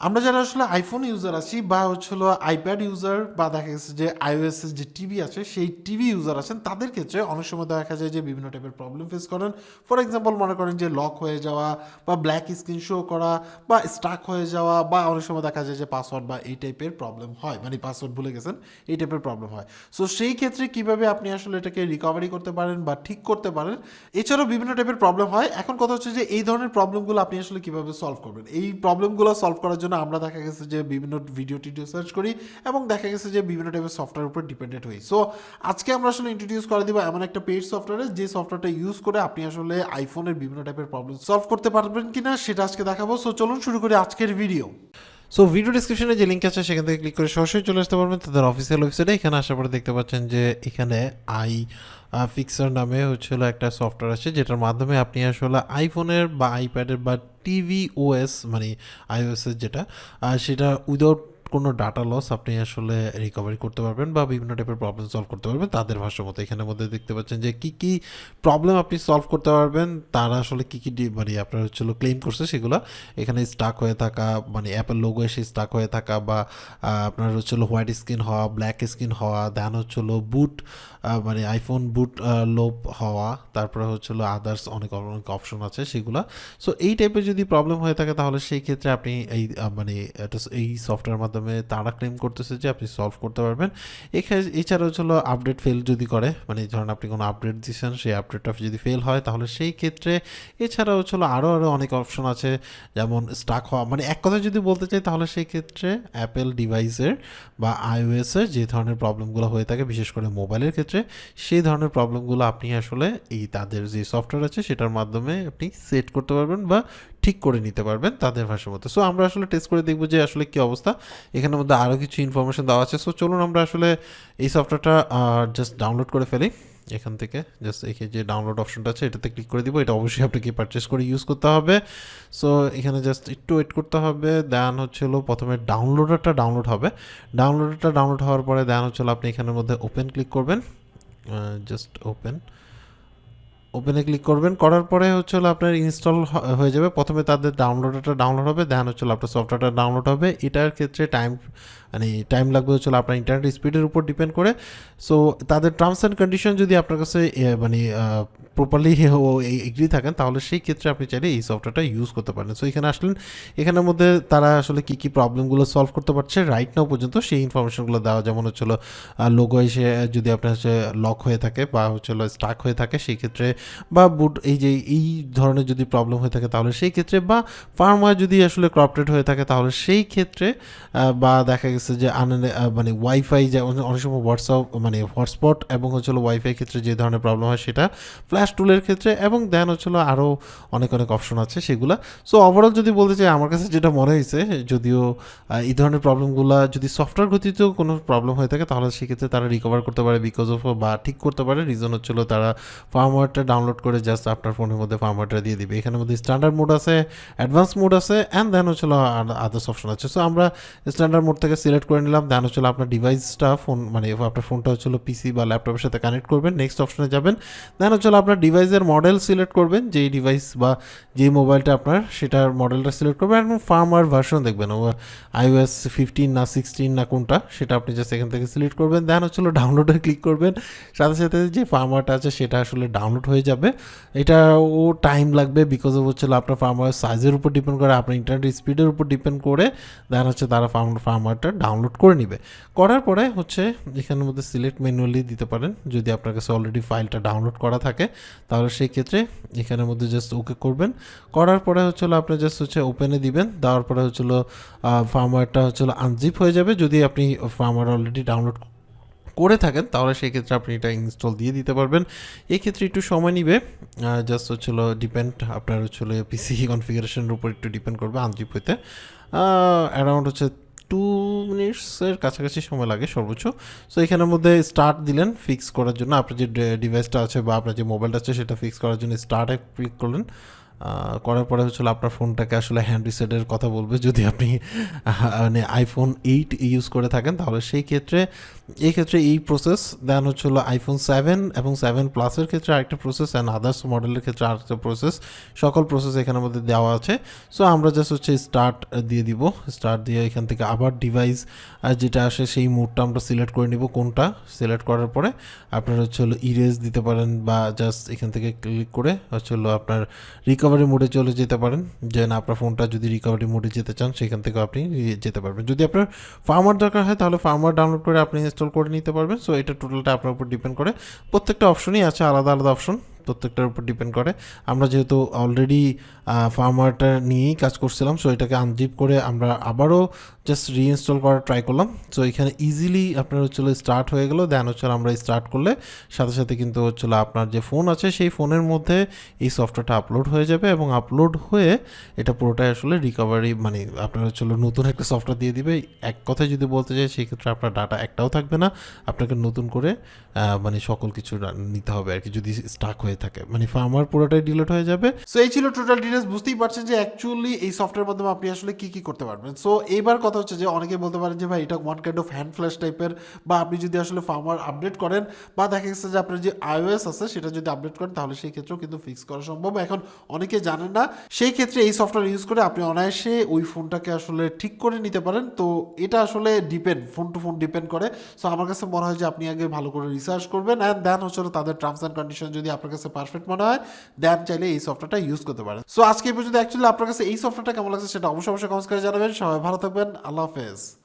আমরা যারা আসলে আইফোন ইউজার আছি বা হলো আইপ্যাড ইউজার বা দেখা গেছে যে iOS এর যে টিভি আছে সেই টিভি ইউজার আছেন তাদের ক্ষেত্রে অনেক সময় দেখা যায় যে বিভিন্ন টাইপের প্রবলেম ফেস করেন। ফর এক্সাম্পল মনে করেন যে লক হয়ে যাওয়া বা ব্ল্যাক স্ক্রিন শো করা বা স্টাক হয়ে যাওয়া বা অনেক সময় দেখা যায় যে পাসওয়ার্ড বা এই টাইপের প্রবলেম হয়, মানে পাসওয়ার্ড ভুলে গেছেন এই টাইপের প্রবলেম হয়। সো সেই ক্ষেত্রে কিভাবে আপনি আসলে এটাকে রিকভারি করতে পারেন বা ঠিক করতে পারেন, এছাড়াও বিভিন্ন টাইপের প্রবলেম হয়। এখন কথা হচ্ছে যে এই ধরনের প্রবলেমগুলো আপনি আসলে কিভাবে সলভ করবেন। এই প্রবলেমগুলো সলভ করার জন্য আমরা দেখা গেছে যে বিভিন্ন ভিডিও টিডিও সার্চ করি এবং দেখা গেছে যে বিভিন্ন টাইপের সফটওয়্যার উপর ডিপেন্ডেন্ট হই। সো আজকে আমরা আসলে ইন্ট্রোডিউস করে দিব এমন একটা পেইড সফটওয়্যার, যে সফটওয়্যারটা ইউজ করে আপনি আসলে আইফোনের বিভিন্ন টাইপের প্রবলেম সলভ করতে পারবেন কিনা সেটা আজকে দেখাবো। সো চলুন শুরু করি আজকের ভিডিও। সো ভিডিও ডিসক্রিপশনে যে লিঙ্ক আছে সেখান থেকে ক্লিক করে সরাসরি চলে আসতে পারবেন তাদের অফিসিয়াল ওয়েবসাইটে। এখানে আসার পরে দেখতে পাচ্ছেন যে এখানে iPhixer নামে একটা সফটওয়্যার আছে, যেটার মাধ্যমে আপনি আসলে আইফোনের বা আইপ্যাডের বা tvOS মানে iOS এর যেটা সেটা উইদাউট কোনো ডাটা লস আপনি আসলে রিকভারি করতে পারবেন বা বিভিন্ন টাইপের প্রবলেম সলভ করতে পারবেন তাদের ভাষার মতো। এখানের মধ্যে দেখতে পাচ্ছেন যে কী কী প্রবলেম আপনি সলভ করতে পারবেন, তারা আসলে কী কী মানে আপনার ক্লেম করছে সেগুলো। এখানে স্টাক হয়ে থাকা, মানে অ্যাপেল লোগো এসে স্টাক হয়ে থাকা, বা আপনার হোয়াইট স্ক্রিন হওয়া, ব্ল্যাক স্ক্রিন হওয়া, দেন বুট মানে আইফোন বুট লোপ হওয়া, তারপরে আদার্স অনেক অনেক অপশন আছে সেগুলো। সো এই টাইপের যদি প্রবলেম হয়ে থাকে তাহলে সেই ক্ষেত্রে আপনি এই মানে এই সফটওয়্যার মাধ্যমে তারা ক্লেম করতেছে যে আপনি সলভ করতে পারবেন। এছাড়া আপডেট ফেল যদি করে, মানে ধরেন আপনি কোনো আপডেট দিচ্ছেন, সেই আপডেটটা যদি ফেল হয় তাহলে সেই ক্ষেত্রে এছাড়াও আরও অনেক অপশন আছে, যেমন স্টাক হওয়া। মানে এক কথা যদি বলতে চাই তাহলে সেই ক্ষেত্রে অ্যাপেল ডিভাইসের বা iOS-এর যে ধরনের প্রবলেমগুলো হয়ে থাকে, বিশেষ করে মোবাইলের ক্ষেত্রে, সেই ধরনের প্রবলেমগুলো আপনি আসলে এই তাদের যে সফটওয়্যার আছে সেটার মাধ্যমে আপনি সেট করতে পারবেন বা ঠিক করে নিতে পারবেন তাদের ভাষার মতো। সো আমরা আসলে টেস্ট করে দেখবো যে আসলে কী অবস্থা। এখানের মধ্যে আরও কিছু ইনফরমেশন দেওয়া আছে। সো চলুন আমরা আসলে এই সফটওয়্যারটা জাস্ট ডাউনলোড করে ফেলি। এখান থেকে জাস্ট এখানে যে ডাউনলোড অপশনটা আছে এটাতে ক্লিক করে দিব। এটা অবশ্যই আপনাকে পারচেস করে ইউজ করতে হবে। সো এখানে জাস্ট একটু ওয়েট করতে হবে। দেন প্রথমে ডাউনলোডারটা ডাউনলোড হবে। ডাউনলোডারটা ডাউনলোড হওয়ার পরে দেন আপনি এখানের মধ্যে ওপেন ক্লিক করবেন। জাস্ট ওপেনে ক্লিক করবেন। করার পরে আপনার ইনস্টল হয়ে যাবে। প্রথমে তাদের ডাউনলোডারটা ডাউনলোড হবে, দেন আপনার সফটওয়্যারটা ডাউনলোড হবে। এটার ক্ষেত্রে টাইম লাগবে আপনার ইন্টারনেট স্পিডের উপর ডিপেন্ড করে। সো তাদের টার্মস অ্যান্ড কন্ডিশন যদি আপনার কাছে মানে প্রপারলি এগ্রি থাকেন তাহলে সেই ক্ষেত্রে আপনি চাইলে এই সফটওয়্যারটা ইউজ করতে পারেন। সো এখানে আসলেন, এখানের মধ্যে তারা আসলে কী কী প্রবলেমগুলো সলভ করতে পারছে রাইট নাও পর্যন্ত সেই ইনফরমেশনগুলো দেওয়া, যেমন লোগো এসে যদি আপনার লক হয়ে থাকে বা স্টাক হয়ে থাকে সেই ক্ষেত্রে, বা বুট এই ধরনের যদি প্রবলেম হয়ে থাকে তাহলে সেই ক্ষেত্রে, বা ফার্মওয়্যার যদি আসলে করাপ্টেড হয়ে থাকে তাহলে সেই ক্ষেত্রে, বা দেখা গেছে যে মানে ওয়াইফাই, যে অনেক সময় মানে হটস্পট এবং ওয়াইফাই ক্ষেত্রে যে ধরনের প্রবলেম হয় সেটা, ফ্ল্যাশ টুলের ক্ষেত্রে, এবং দেন আরও অনেক অনেক অপশন আছে সেগুলো। সো ওভারঅল যদি বলতে চাই আমার কাছে যেটা মনে হয়েছে, যদিও এই ধরনের প্রবলেমগুলো যদি সফটওয়্যার গতিতে কোনো প্রবলেম হয়ে থাকে তাহলে সেক্ষেত্রে তারা রিকভার করতে পারে বিকজ অফ, বা ঠিক করতে পারে রিজন তারা ফার্মওয়্যারটা ডাউনলোড করে জাস্ট আপনার ফোনের মধ্যে ফার্মওয়্যারটা দিয়ে দিবে। এখানের মধ্যে স্ট্যান্ডার্ড মোড আছে, অ্যাডভান্স মোড আছে, অ্যান্ড দেন আদার্স অপশন আছে। সো আমরা স্ট্যান্ডার্ড মোড থেকে সিলেক্ট করে নিলাম। দেন আপনার ডিভাইসটা মানে আপনার ফোনটা পিসি বা ল্যাপটপের সাথে কানেক্ট করবেন। নেক্সট অপশনে যাবেন। দেন আপনার ডিভাইসের মডেল সিলেক্ট করবেন, যেই ডিভাইস বা যেই মোবাইলটা আপনার সেটার মডেলটা সিলেক্ট করবেন, এবং ফার্মওয়্যার ভার্সন দেখবেন iOS 15 না 16 না কোনটা, সেটা আপনি জাস্ট এখান থেকে সিলেক্ট করবেন। দেন ডাউনলোডে ক্লিক করবেন। সাথে সাথে যে ফার্মওয়্যারটা আছে সেটা আসলে ডাউনলোড হয়ে যাবে। এটাও টাইম লাগবে বিকজ অফ আপনার ফার্মওয়্যার সাইজের উপর ডিপেন্ড করে, আপনার ইন্টারনেট স্পিডের উপর ডিপেন্ড করে দেন তারা ফার্মওয়্যারটা ডাউনলোড করে নেবে। করার পরে এখানের মধ্যে সিলেক্ট ম্যানুয়ালি দিতে পারেন যদি আপনার কাছে অলরেডি ফাইলটা ডাউনলোড করা থাকে, তাহলে সেই ক্ষেত্রে এখানের মধ্যে জাস্ট ওকে করবেন। করার পরে আপনি জাস্ট ওপেনে দিবেন। দেওয়ার পরে ফার্মওয়্যারটা আনজিপ হয়ে যাবে। যদি আপনি ফার্মওয়্যার অলরেডি ডাউনলোড করে থাকেন তাহলে সেই ক্ষেত্রে আপনি এটা ইনস্টল দিয়ে দিতে পারবেন। এই ক্ষেত্রে একটু সময় নিবে, জাস্ট ডিপেন্ড আপনার পিসি কনফিগারেশনের উপর একটু ডিপেন্ড করবে আনজিপ হইতে। অ্যারাউন্ড 2 মিনিটসের কাছাকাছি সময় লাগে সর্বোচ্চ। সো এখানের মধ্যে স্টার্ট দিলেন ফিক্স করার জন্য, আপনার যে ডিভাইসটা আছে বা আপনার যে মোবাইলটা আছে সেটা ফিক্স করার জন্য স্টার্টে ক্লিক করলেন। করার পরে হচ্ছে আপনার ফোনটাকে আসলে হ্যান্ড রিসেটের কথা বলবে যদি আপনি মানে আইফোন 8 ইউজ করে থাকেন, তাহলে এই ক্ষেত্রে এই প্রসেস। দেন হচ্ছে আইফোন 7 এবং 7 প্লাসের ক্ষেত্রে আরেকটা প্রসেস, অ্যান্ড আদার্স মডেলের ক্ষেত্রে আরেকটা প্রসেস। সকল প্রসেস এখানের মধ্যে দেওয়া আছে। সো আমরা জাস্ট হচ্ছে স্টার্ট দিয়ে দিব। স্টার্ট দিয়ে এখান থেকে আবার ডিভাইস যেটা আসে সেই মোডটা আমরা সিলেক্ট করে নিব। কোনটা সিলেক্ট করার পরে আপনার হচ্ছে ইরেজ দিতে পারেন, বা জাস্ট এখান থেকে ক্লিক করে হচ্ছে আপনার রিকভারি মোডে চলে যেতে পারেন, যে না আপনার ফোনটা যদি রিকভারি মোডে যেতে চান সেখান থেকে আপনি যেতে পারবেন। যদি আপনার ফার্মার দরকার হয় তাহলে ফার্মার ডাউনলোড করে আপনি ইনস্টল করে নিতে পারবেন। সো এটা টোটালটা আপনার উপর ডিপেন্ড করে। প্রত্যেকটা অপশনই আছে আলাদা আলাদা অপশন, প্রত্যেকটার উপর ডিপেন্ড করে। আমরা যেহেতু অলরেডি ফার্মারটা নিয়েই কাজ করছিলাম, সো এটাকে আনজিপ করে আমরা আবারও জাস্ট রিইনস্টল করার ট্রাই করলাম। সো এখানে ইজিলি আপনার স্টার্ট হয়ে গেলো। দেন আমরা স্টার্ট করলে সাথে সাথে কিন্তু আপনার যে ফোন আছে সেই ফোনের মধ্যে এই সফটওয়্যারটা আপলোড হয়ে যাবে, এবং আপলোড হয়ে এটা পুরোটাই রিকভারি, মানে আপনার নতুন একটা সফটওয়্যার দিয়ে দিবে। এক কথায় যদি বলতে চাই, সেই ক্ষেত্রে আপনার ডাটা একটাও থাকবে না, আপনাকে নতুন করে মানে সকল কিছু নিতে হবে আর কি, যদি স্টাক হয়ে থাকে, মানে ফার্মার পুরোটাই ডিলিট হয়ে যাবে। সো এই ছিল টোটাল ডিটেলস। বুঝতেই পারছেন যে অ্যাকচুয়ালি এই সফটওয়্যার মাধ্যমে আপনি আসলে কি করতে পারবেন। সো এইবার কথা হচ্ছে যে অনেকে বলতে পারেন যে ভাই এটা one kind of hand flash টাইপের, বা আপনি যদি আসলে ফার্মার আপডেট করেন, বা দেখা গেছে যে আপনার যে iOS আছে সেটা যদি আপডেট করেন, তাহলে সেই ক্ষেত্রেও কিন্তু ফিক্স করা সম্ভব। এখন অনেকে জানেন না, সেই ক্ষেত্রে এই সফটওয়্যার ইউজ করে আপনি অনায়াসে ওই ফোনটাকে আসলে ঠিক করে নিতে পারেন। তো এটা আসলে ফোন টু ফোন ডিপেন্ড করে। সো আমার কাছে মনে হয় যে আপনি আগে ভালো করে রিসার্চ করবেন, অ্যান্ড দেন তাদের টার্মস অ্যান্ড কন্ডিশন যদি আপনার কাছে পারফেক্ট মনে হয়, দেন চাইলে এই সফটওয়্যারটা ইউজ করতে পারেন। সো আজকে এই পর্যন্ত। অ্যাকচুয়ালি আপনার কাছে এই সফটওয়্যারটা কেমন লাগছে সেটা অবশ্যই কমেন্টস করে জানাবেন। সবাই ভালো থাকবেন। আল্লাহ হাফেজ।